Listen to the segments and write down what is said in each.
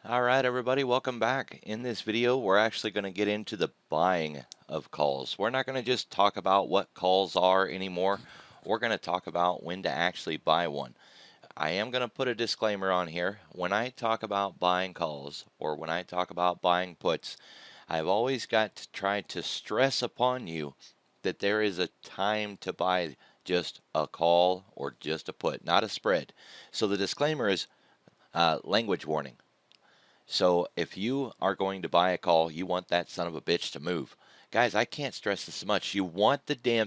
All right, everybody, welcome back. In this video, we're actually going to get into the buying of calls. We're not going to just talk about what calls are anymore. We're going to talk about when to actually buy one. I am going to put a disclaimer on here. When I talk about buying calls or when I talk about buying puts, I've always got to try to stress upon you that there is a time to buy just a call or just a put, not a spread. So the disclaimer is language warning. So if you are going to buy a call, you want that son of a bitch to move. Guys, I can't stress this much. You want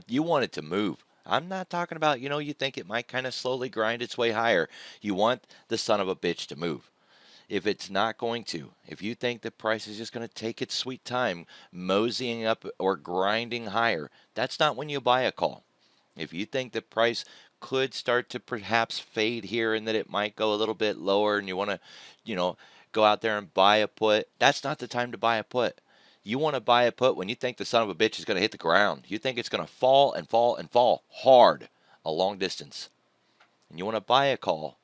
you want it to move. I'm not talking about, you think it might kind of slowly grind its way higher. You want the son of a bitch to move. If it's not going to, if you think the price is just going to take its sweet time moseying up or grinding higher, that's not when you buy a call. If you think the price could start to perhaps fade here and that it might go a little bit lower and you want to, you know, go out there and buy a put, that's not the time to buy a put. You want to buy a put when you think the son of a bitch is going to hit the ground. You think it's going to fall and fall and fall hard a long distance. And you want to buy a call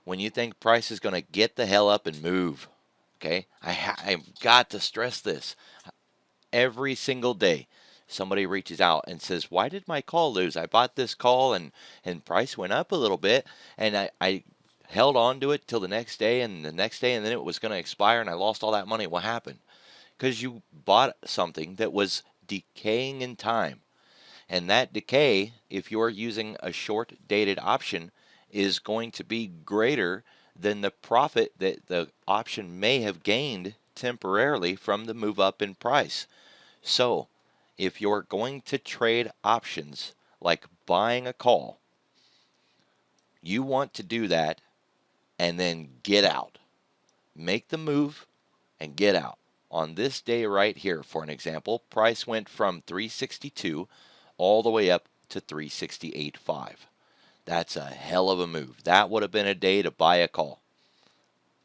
when you think price is going to get the hell up and move. Okay? I've got to stress this. Every single day, somebody reaches out and says, why did my call lose? I bought this call and price went up a little bit and I held on to it till the next day and the next day and then it was going to expire and I lost all that money. What happened? Because you bought something that was decaying in time. And that decay, if you're using a short dated option, is going to be greater than the profit that the option may have gained temporarily from the move up in price. So, if you're going to trade options like buying a call, you want to do that and then get out. Make the move and get out. On this day right here, for an example, price went from 362 all the way up to 368.5. That's a hell of a move. That would have been a day to buy a call.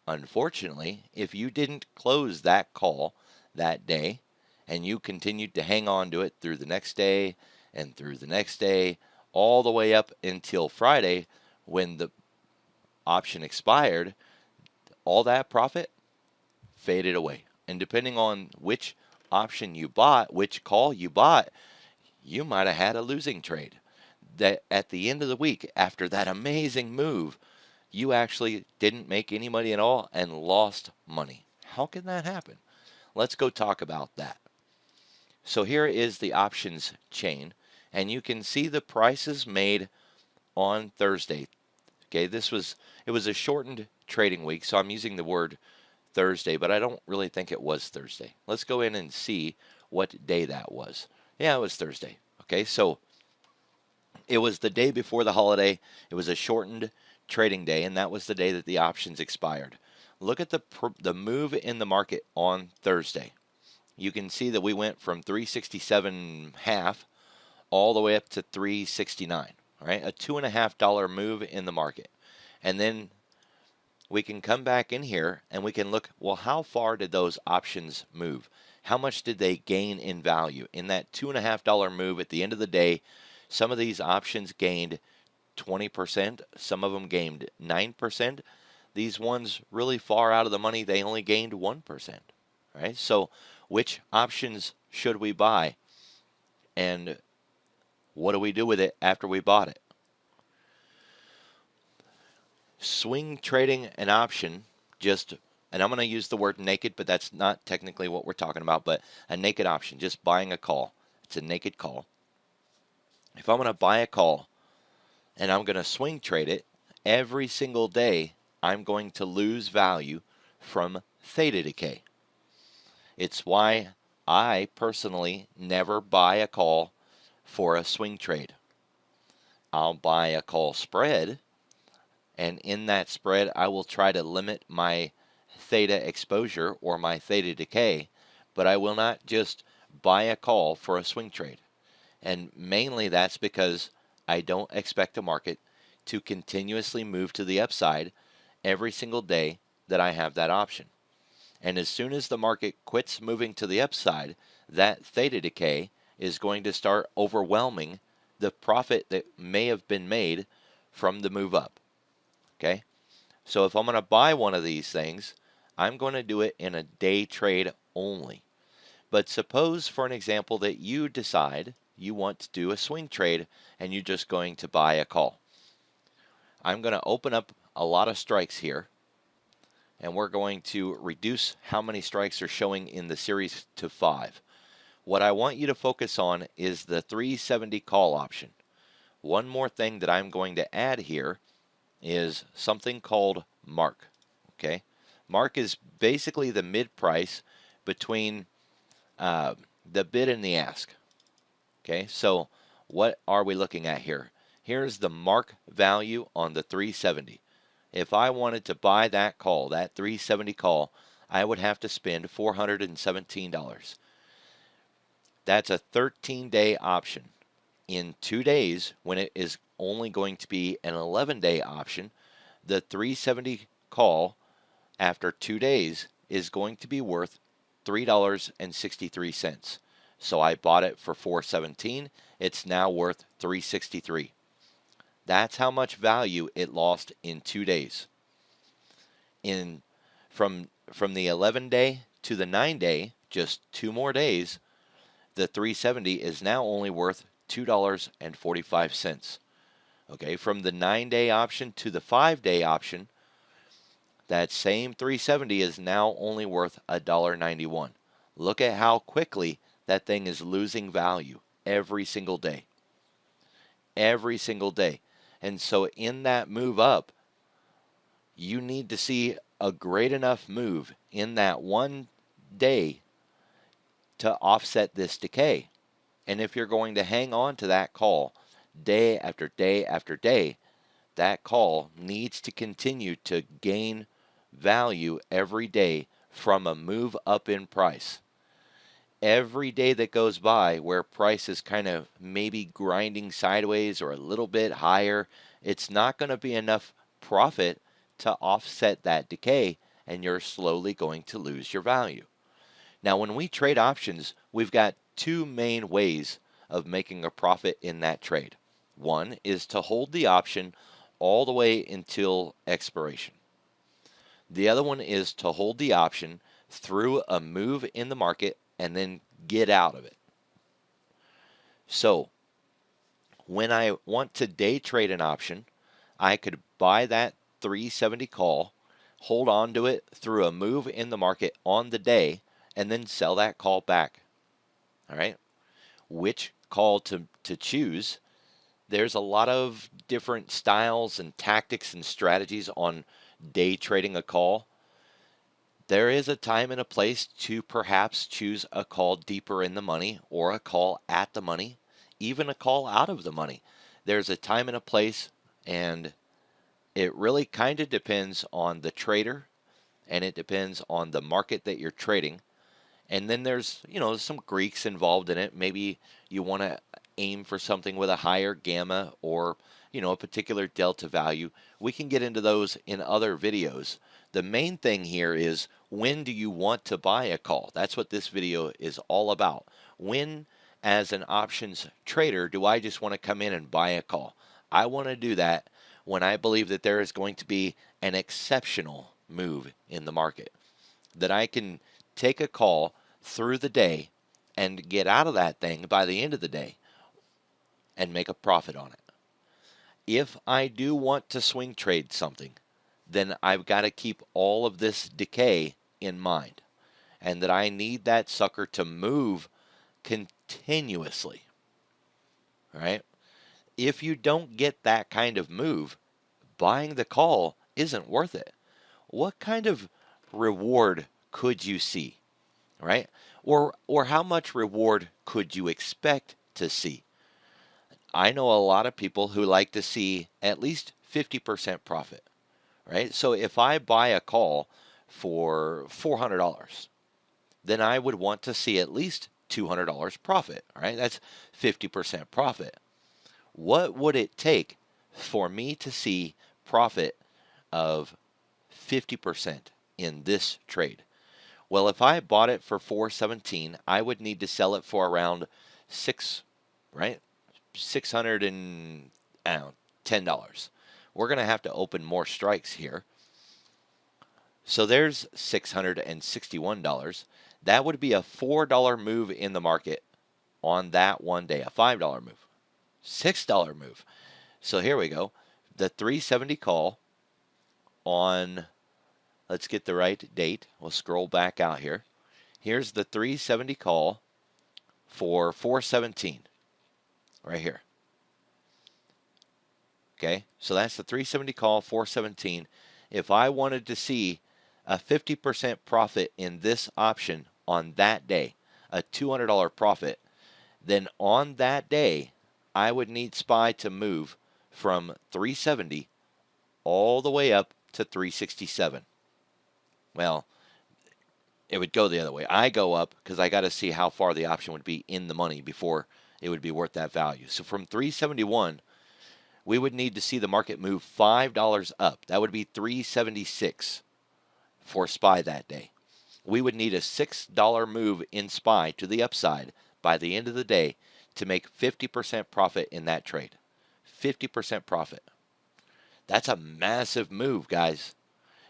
Unfortunately, if you didn't close that call that day and you continued to hang on to it through the next day and through the next day, all the way up until Friday when the option expired, all that profit faded away. And depending on which option you bought, which call you bought, you might have had a losing trade. That at the end of the week, after that amazing move, you actually didn't make any money at all and lost money. How can that happen? Let's go talk about that. So here is the options chain, and you can see the prices made on Thursday. Okay, it was a shortened trading week, so I'm using the word Thursday, but I don't really think it was Thursday. Let's go in and see what day that was. Yeah, it was Thursday. Okay, so it was the day before the holiday. It was a shortened trading day, and that was the day that the options expired. Look at the move in the market on Thursday. You can see that we went from 367 half all the way up to 369. Right, a $2.50 move in the market, and then we can come back in here and we can look, well, how far did those options move? How much did they gain in value? In that $2.50 move at the end of the day, some of these options gained 20%, some of them gained 9%. These ones really far out of the money, they only gained 1%. Right? So, which options should we buy? And what do we do with it after we bought it? Swing trading an option, and I'm going to use the word naked, but that's not technically what we're talking about, but a naked option, just buying a call. It's a naked call. If I'm going to buy a call and I'm going to swing trade it, every single day I'm going to lose value from theta decay. It's why I personally never buy a call for a swing trade. I'll buy a call spread, and in that spread, I will try to limit my theta exposure or my theta decay, but I will not just buy a call for a swing trade. And mainly that's because I don't expect the market to continuously move to the upside every single day that I have that option. And as soon as the market quits moving to the upside, that theta decay is going to start overwhelming the profit that may have been made from the move up. Okay, so if I'm going to buy one of these things, I'm going to do it in a day trade only. But suppose, for an example, that you decide you want to do a swing trade and you're just going to buy a call. I'm going to open up a lot of strikes here, and we're going to reduce how many strikes are showing in the series to 5. What I want you to focus on is the 370 call option. One more thing that I'm going to add here is something called mark. Okay, mark is basically the mid price between the bid and the ask. Okay, so what are we looking at here? Here's the mark value on the 370. If I wanted to buy that call, that 370 call, I would have to spend $417. That's a 13-day option. In 2 days, when it is only going to be an 11-day option, the 370 call after 2 days is going to be worth $3.63. So I bought it for $417. It's now worth $3.63. That's how much value it lost in 2 days. In from the 11-day to the 9-day, just 2 more days, the 370 is now only worth $2.45. Okay, from the 9-day option to the 5-day option, that same 370 is now only worth $1.91. Look at how quickly that thing is losing value every single day. Every single day. And so in that move up, you need to see a great enough move in that one day to offset this decay. And if you're going to hang on to that call day after day after day, that call needs to continue to gain value every day from a move up in price. Every day that goes by where price is kind of maybe grinding sideways or a little bit higher, it's not going to be enough profit to offset that decay, and you're slowly going to lose your value. Now, when we trade options, we've got 2 main ways of making a profit in that trade. One is to hold the option all the way until expiration. The other one is to hold the option through a move in the market and then get out of it. So when I want to day trade an option, I could buy that 370 call, hold on to it through a move in the market on the day, and then sell that call back. All right. Which call to choose? There's a lot of different styles and tactics and strategies on day trading a call. There is a time and a place to perhaps choose a call deeper in the money or a call at the money, even a call out of the money. There's a time and a place, and it really kind of depends on the trader, and it depends on the market that you're trading. And then there's, some Greeks involved in it. Maybe you want to aim for something with a higher gamma or, a particular delta value. We can get into those in other videos. The main thing here is, when do you want to buy a call? That's what this video is all about. When, as an options trader, do I just want to come in and buy a call? I want to do that when I believe that there is going to be an exceptional move in the market, that I can take a call through the day and get out of that thing by the end of the day and make a profit on it. If I do want to swing trade something, then I've got to keep all of this decay in mind, and that I need that sucker to move continuously. All right? If you don't get that kind of move, buying the call isn't worth it. What kind of reward could you see? Right? Or how much reward could you expect to see? I know a lot of people who like to see at least 50% profit, right? So if I buy a call for $400, then I would want to see at least $200 profit, right? That's 50% profit. What would it take for me to see profit of 50% in this trade? Well, if I bought it for $417, I would need to sell it for around $610. We're going to have to open more strikes here. So there's $661. That would be a $4 move in the market on that one day, a $5 move, $6 move. So here we go. The 370 call on, let's get the right date. We'll scroll back out here. Here's the 370 call for 417 right here. Okay, so that's the 370 call, 417. If I wanted to see a 50% profit in this option on that day, a $200 profit, then on that day, I would need SPY to move from 370 all the way up to 367. Well, it would go the other way. I go up because I got to see how far the option would be in the money before it would be worth that value. So from 371, we would need to see the market move $5 up. That would be 376 for SPY that day. We would need a $6 move in SPY to the upside by the end of the day to make 50% profit in that trade. 50% profit. That's a massive move, guys.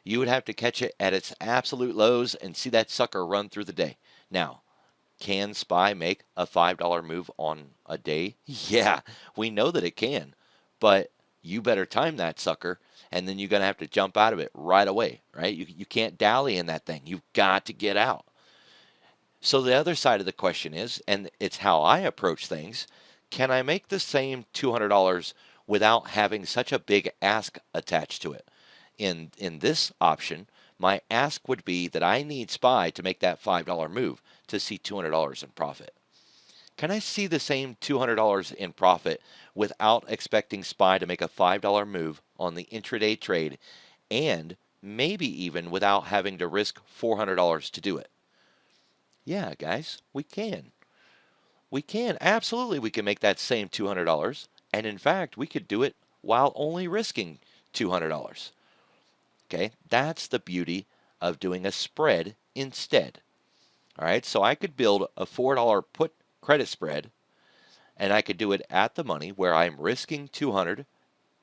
You would have to catch it at its absolute lows and see that sucker run through the day. Now, can SPY make a $5 move on a day? Yeah, we know that it can, but you better time that sucker, and then you're going to have to jump out of it right away, right? You can't dally in that thing. You've got to get out. So the other side of the question is, and it's how I approach things, can I make the same $200 without having such a big ask attached to it? In this option, my ask would be that I need SPY to make that $5 move to see $200 in profit. Can I see the same $200 in profit without expecting SPY to make a $5 move on the intraday trade, and maybe even without having to risk $400 to do it? Yeah, guys, we can. We can. Absolutely, we can make that same $200. And in fact, we could do it while only risking $200. Okay, that's the beauty of doing a spread instead. All right, so I could build a $4 put credit spread, and I could do it at the money where I'm risking 200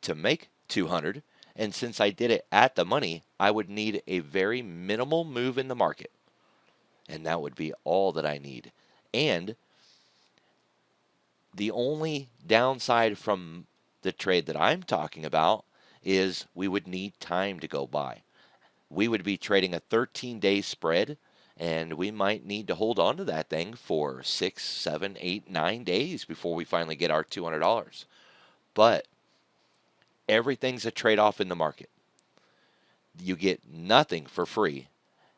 to make 200. And since I did it at the money, I would need a very minimal move in the market. And that would be all that I need. And the only downside from the trade that I'm talking about is we would need time to go by. We would be trading a 13-day spread, and we might need to hold on to that thing for 6, 7, 8, 9 days before we finally get our $200. But everything's a trade-off in the market. You get nothing for free.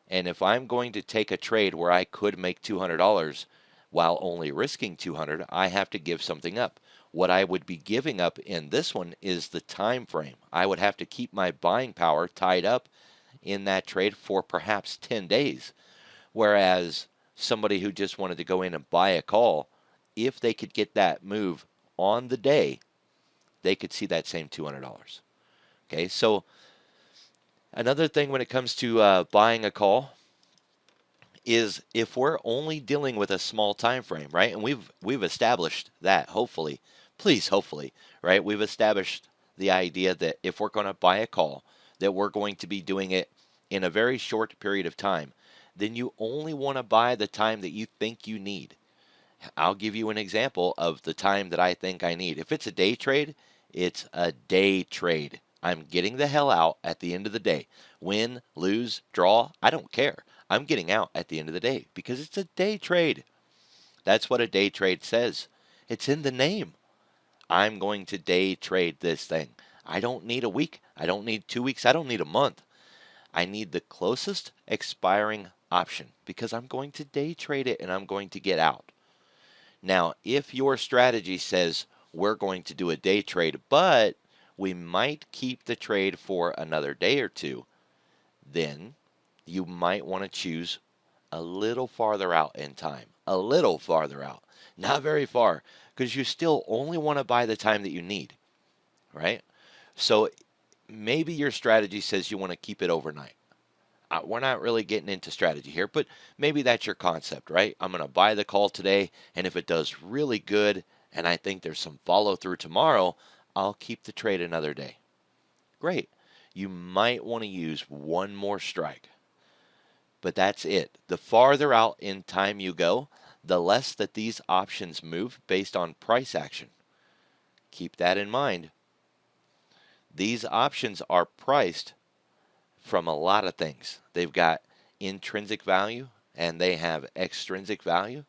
And if I'm going to take a trade where I could make $200 while only risking 200, I have to give something up. What I would be giving up in this one is the time frame. I would have to keep my buying power tied up in that trade for perhaps 10 days. Whereas somebody who just wanted to go in and buy a call, if they could get that move on the day, they could see that same $200. Okay, so another thing when it comes to buying a call is if we're only dealing with a small time frame, right? And we've established that, hopefully, please, hopefully, right? We've established the idea that if we're going to buy a call, that we're going to be doing it in a very short period of time. Then you only want to buy the time that you think you need. I'll give you an example of the time that I think I need. If it's a day trade, it's a day trade. I'm getting the hell out at the end of the day. Win, lose, draw, I don't care. I'm getting out at the end of the day because it's a day trade. That's what a day trade says. It's in the name. I'm going to day trade this thing. I don't need a week. I don't need 2 weeks. I don't need a month. I need the closest expiring option because I'm going to day trade it and I'm going to get out. Now, if your strategy says we're going to do a day trade, but we might keep the trade for another day or two, then you might want to choose a little farther out in time. A little farther out. Not very far, because you still only want to buy the time that you need, right? So maybe your strategy says you want to keep it overnight. We're not really getting into strategy here, but maybe that's your concept, right? I'm going to buy the call today, and if it does really good, and I think there's some follow through tomorrow, I'll keep the trade another day. Great. you might want to use one more strike. But that's it. The farther out in time you go, the less that these options move based on price action. Keep that in mind. These options are priced from a lot of things. They've got intrinsic value and they have extrinsic value.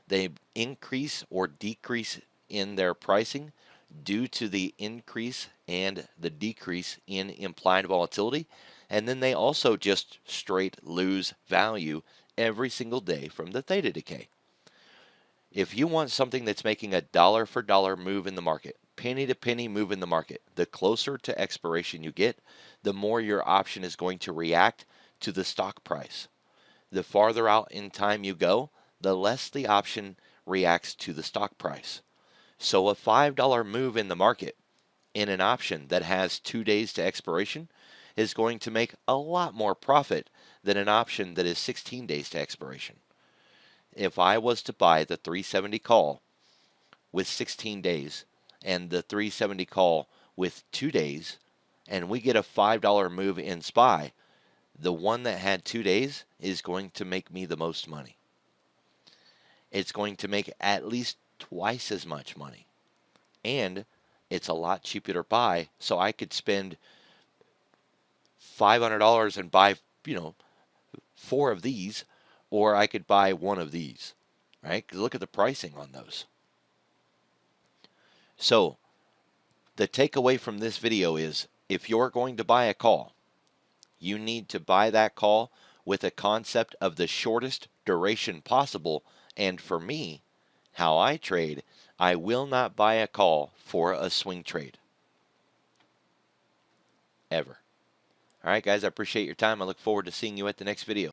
They increase or decrease in their pricing due to the increase and the decrease in implied volatility. And then they also just straight lose value every single day from the theta decay. If you want something that's making a dollar for dollar move in the market, penny to penny move in the market, the closer to expiration you get, the more your option is going to react to the stock price. The farther out in time you go, the less the option reacts to the stock price. So a $5 move in the market in an option that has 2 days to expiration is going to make a lot more profit than an option that is 16 days to expiration. If I was to buy the 370 call with 16 days and the 370 call with 2 days, and we get a $5 move in SPY, the one that had 2 days is going to make me the most money. It's going to make at least twice as much money. And it's a lot cheaper to buy, so I could spend $500 and buy, 4 of these, or I could buy 1 of these, right? Because look at the pricing on those. So the takeaway from this video is if you're going to buy a call, you need to buy that call with a concept of the shortest duration possible. And for me, how I trade, I will not buy a call for a swing trade. Ever. All right, guys, I appreciate your time. I look forward to seeing you at the next video.